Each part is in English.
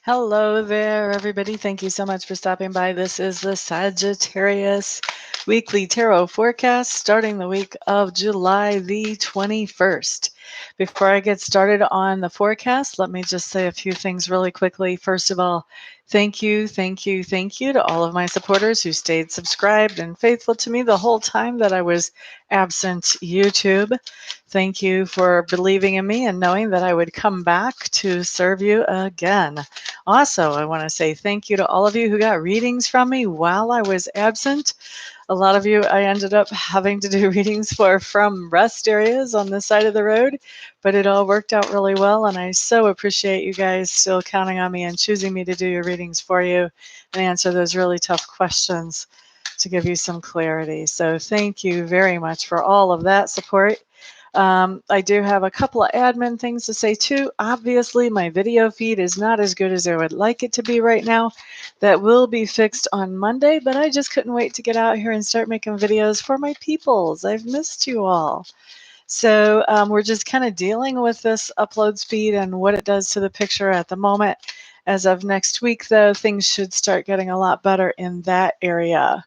Hello there, everybody. Thank you so much for stopping by. This is the Sagittarius Weekly Tarot Forecast starting the week of July the 21st. Before I get started on the forecast, let me just say a few things really quickly. First of all, thank you to all of my supporters who stayed subscribed and faithful to me the whole time that I was absent YouTube. Thank you for believing in me and knowing that I would come back to serve you again. Also, I want to say thank you to all of you who got readings from me while I was absent. A lot of you I ended up having to do readings for from rest areas on the side of the road, but it all worked out really well, and I so appreciate you guys still counting on me and choosing me to do your readings for you and answer those really tough questions to give you some clarity. So thank you very much for all of that support. I do have a couple of admin things to say too. Obviously, my video feed is not as good as I would like it to be right now. That will be fixed on Monday, but I just couldn't wait to get out here and start making videos for my peoples. I've missed you all. So we're just kind of dealing with this upload speed and what it does to the picture at the moment. As of next week, though, things should start getting a lot better in that area.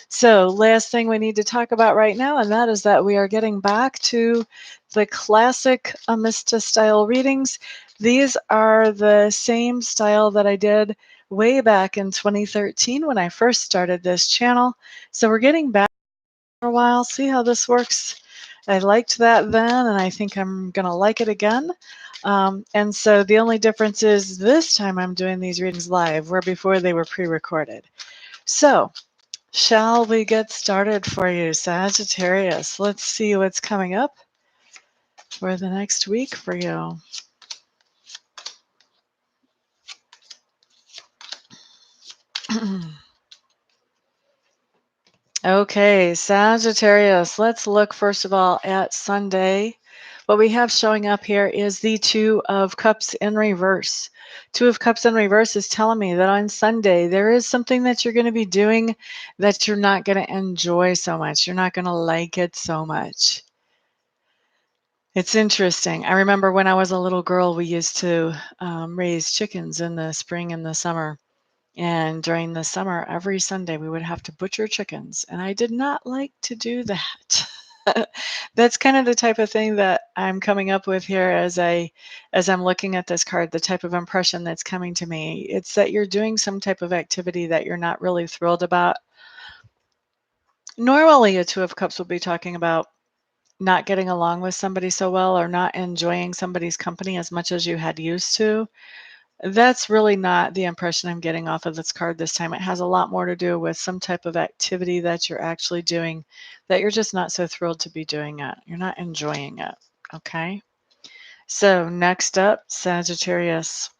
So last thing we need to talk about right now, and that is that we are getting back to the classic Amista style readings. These are the same style that I did way back in 2013 when I first started this channel. So we're getting back for a while, see how this works. I liked that then, and I think I'm going to like it again. And so the only difference is this time I'm doing these readings live, where before they were pre-recorded. So shall we get started for you, Sagittarius? Let's see what's coming up for the next week for you. Okay, Sagittarius, let's look first of all at Sunday. What we have showing up here is the Two of Cups in reverse. Two of Cups in reverse is telling me that on Sunday there is something that you're going to be doing that you're not going to enjoy so much. You're not going to like it so much. It's interesting. I remember when I was a little girl, we used to raise chickens in the spring and the summer. And during the summer, every Sunday, we would have to butcher chickens. And I did not like to do that. That's kind of the type of thing that I'm coming up with here as I'm looking at this card, the type of impression that's coming to me. It's that you're doing some type of activity that you're not really thrilled about. Normally, a Two of Cups will be talking about not getting along with somebody so well or not enjoying somebody's company as much as you had used to. That's really not the impression I'm getting off of this card this time. It has a lot more to do with some type of activity that you're actually doing that you're just not so thrilled to be doing it. You're not enjoying it. Okay. So next up, Sagittarius.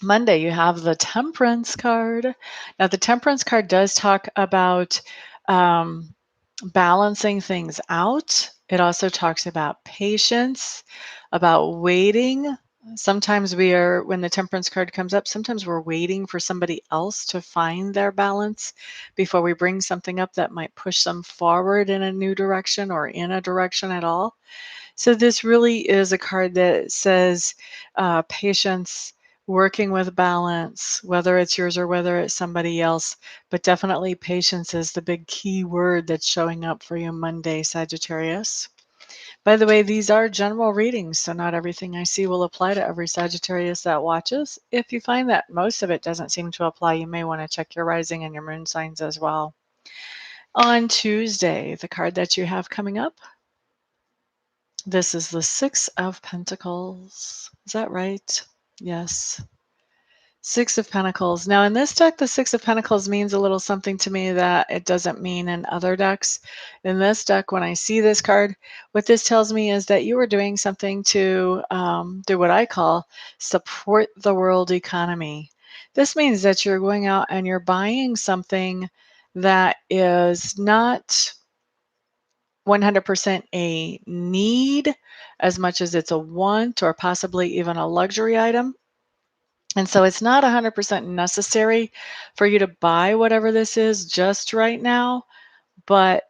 Monday, you have the Temperance card. Now, the Temperance card does talk about balancing things out. It also talks about patience, about waiting. Sometimes when the Temperance card comes up, sometimes we're waiting for somebody else to find their balance before we bring something up that might push them forward in a new direction or in a direction at all. So this really is a card that says patience, working with balance, whether it's yours or whether it's somebody else, but definitely patience is the big key word that's showing up for you Monday, Sagittarius. By the way, these are general readings, so not everything I see will apply to every Sagittarius that watches. If you find that most of it doesn't seem to apply, you may want to check your rising and your moon signs as well. On Tuesday, the card that you have coming up, this is the Six of Pentacles. Is that right? Yes. Six of Pentacles. Now, in this deck, the Six of Pentacles means a little something to me that it doesn't mean in other decks. In this deck, when I see this card, what this tells me is that you are doing something to do what I call support the world economy. This means that you're going out and you're buying something that is not 100% a need as much as it's a want or possibly even a luxury item. And so it's not 100% necessary for you to buy whatever this is just right now, but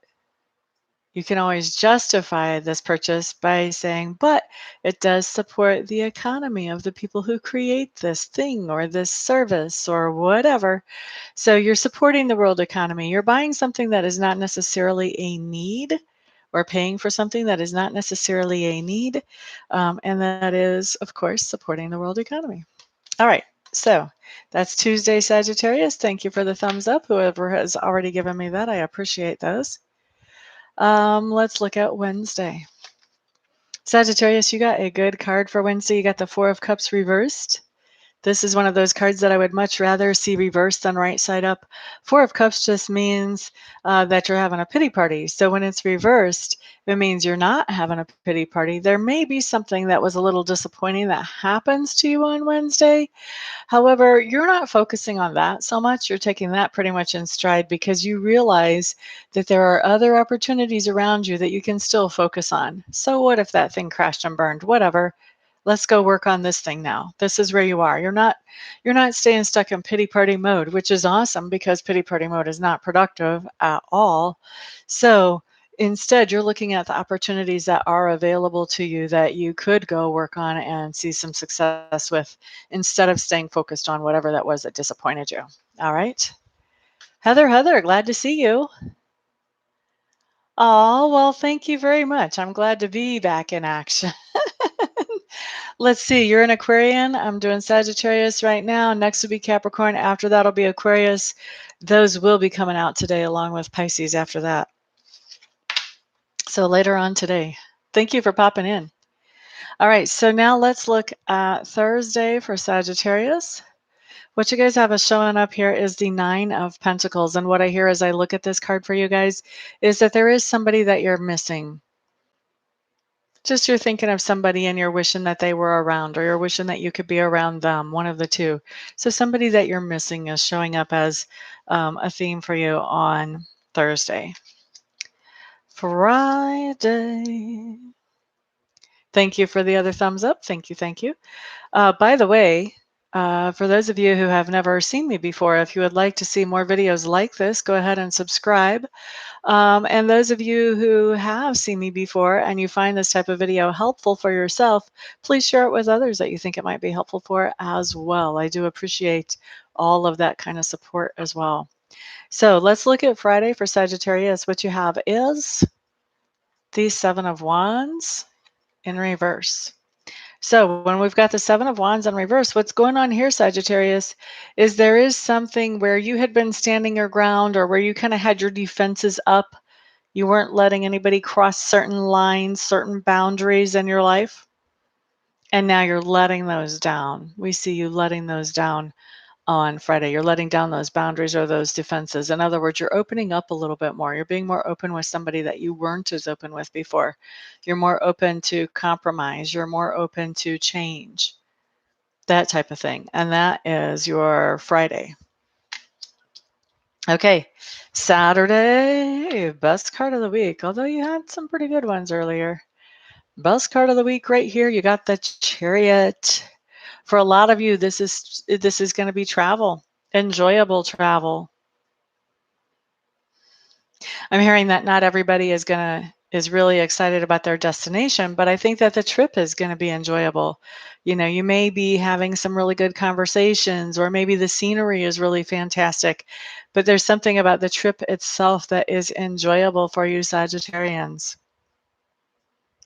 You can always justify this purchase by saying, but it does support the economy of the people who create this thing or this service or whatever. So you're supporting the world economy. You're buying something that is not necessarily a need or paying for something that is not necessarily a need. And that is, of course, supporting the world economy. All right. So that's Tuesday, Sagittarius. Thank you for the thumbs up. Whoever has already given me that, I appreciate those. Let's look at Wednesday. Sagittarius, you got a good card for Wednesday. You got the Four of Cups reversed. This is one of those cards that I would much rather see reversed than right side up. Four of Cups just means that you're having a pity party. So when it's reversed, it means you're not having a pity party. There may be something that was a little disappointing that happens to you on Wednesday. However, you're not focusing on that so much. You're taking that pretty much in stride because you realize that there are other opportunities around you that you can still focus on. So what if that thing crashed and burned? Whatever. Let's go work on this thing now. This is where you are. You're not staying stuck in pity party mode, which is awesome because pity party mode is not productive at all. So instead, you're looking at the opportunities that are available to you that you could go work on and see some success with instead of staying focused on whatever that was that disappointed you. All right. Heather, glad to see you. Oh, well, thank you very much. I'm glad to be back in action. Let's see, you're an Aquarian. I'm doing Sagittarius right now. Next will be Capricorn. After that'll be Aquarius. Those will be coming out today along with Pisces after that. So later on today. Thank you for popping in. All right, so now let's look at Thursday for Sagittarius. What you guys have us showing up here is the Nine of Pentacles. And what I hear as I look at this card for you guys is that there is somebody that you're missing. Just you're thinking of somebody and you're wishing that they were around or you're wishing that you could be around them, one of the two. So somebody that you're missing is showing up as a theme for you on Thursday. Friday. Thank you for the other thumbs up. Thank you. Thank you. By the way, for those of you who have never seen me before, if you would like to see more videos like this, go ahead and subscribe. And those of you who have seen me before and you find this type of video helpful for yourself, please share it with others that you think it might be helpful for as well. I do appreciate all of that kind of support as well. So let's look at Friday for Sagittarius. What you have is the Seven of Wands in reverse. So when we've got the Seven of Wands in reverse, what's going on here, Sagittarius, is there is something where you had been standing your ground or where you kind of had your defenses up. You weren't letting anybody cross certain lines, certain boundaries in your life. And now you're letting those down. We see you letting those down on Friday. You're letting down those boundaries or those defenses. In other words, you're opening up a little bit more. You're being more open with somebody that you weren't as open with before. You're more open to compromise. You're more open to change, that type of thing. And that is your Friday. Okay, Saturday, best card of the week, although you had some pretty good ones earlier. Best card of the week right here, you got the Chariot. For a lot of you, this is going to be travel, enjoyable travel. I'm hearing that not everybody is really excited about their destination, but I think that the trip is going to be enjoyable. You know, you may be having some really good conversations, or maybe the scenery is really fantastic, but there's something about the trip itself that is enjoyable for you Sagittarians.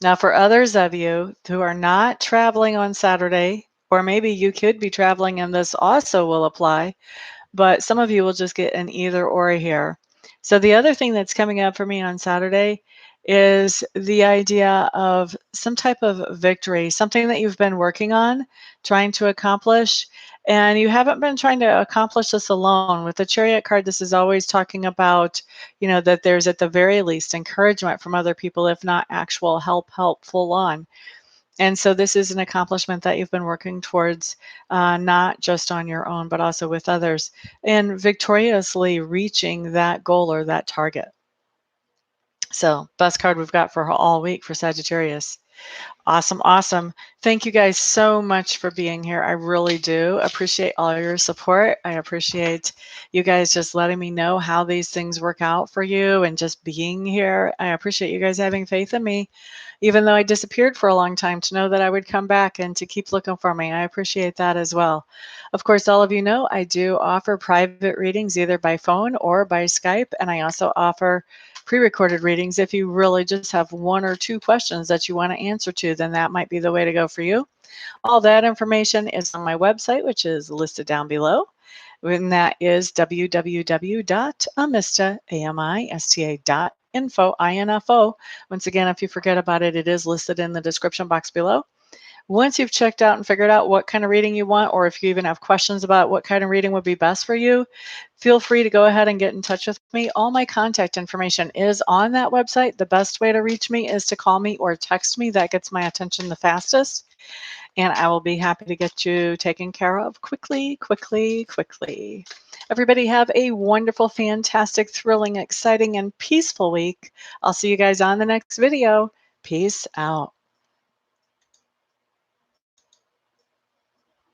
Now, for others of you who are not traveling on Saturday, or maybe you could be traveling and this also will apply, but some of you will just get an either or here. So the other thing that's coming up for me on Saturday is the idea of some type of victory, something that you've been working on, trying to accomplish, and you haven't been trying to accomplish this alone. With the Chariot card, this is always talking about, you know, that there's at the very least encouragement from other people, if not actual help full on. And so this is an accomplishment that you've been working towards, not just on your own, but also with others, and victoriously reaching that goal or that target. So best card we've got for all week for Sagittarius. Awesome, awesome. Thank you guys so much for being here. I really do appreciate all your support. I appreciate you guys just letting me know how these things work out for you and just being here. I appreciate you guys having faith in me, even though I disappeared for a long time, to know that I would come back and to keep looking for me. I appreciate that as well. Of course, all of you know I do offer private readings either by phone or by Skype, and I also offer pre-recorded readings. If you really just have one or two questions that you want to answer to, then that might be the way to go for you. All that information is on my website, which is listed down below. And that is www.amista.info. Once again, if you forget about it, it is listed in the description box below. Once you've checked out and figured out what kind of reading you want, or if you even have questions about what kind of reading would be best for you, feel free to go ahead and get in touch with me. All my contact information is on that website. The best way to reach me is to call me or text me. That gets my attention the fastest, and I will be happy to get you taken care of quickly, quickly, quickly. Everybody have a wonderful, fantastic, thrilling, exciting, and peaceful week. I'll see you guys on the next video. Peace out.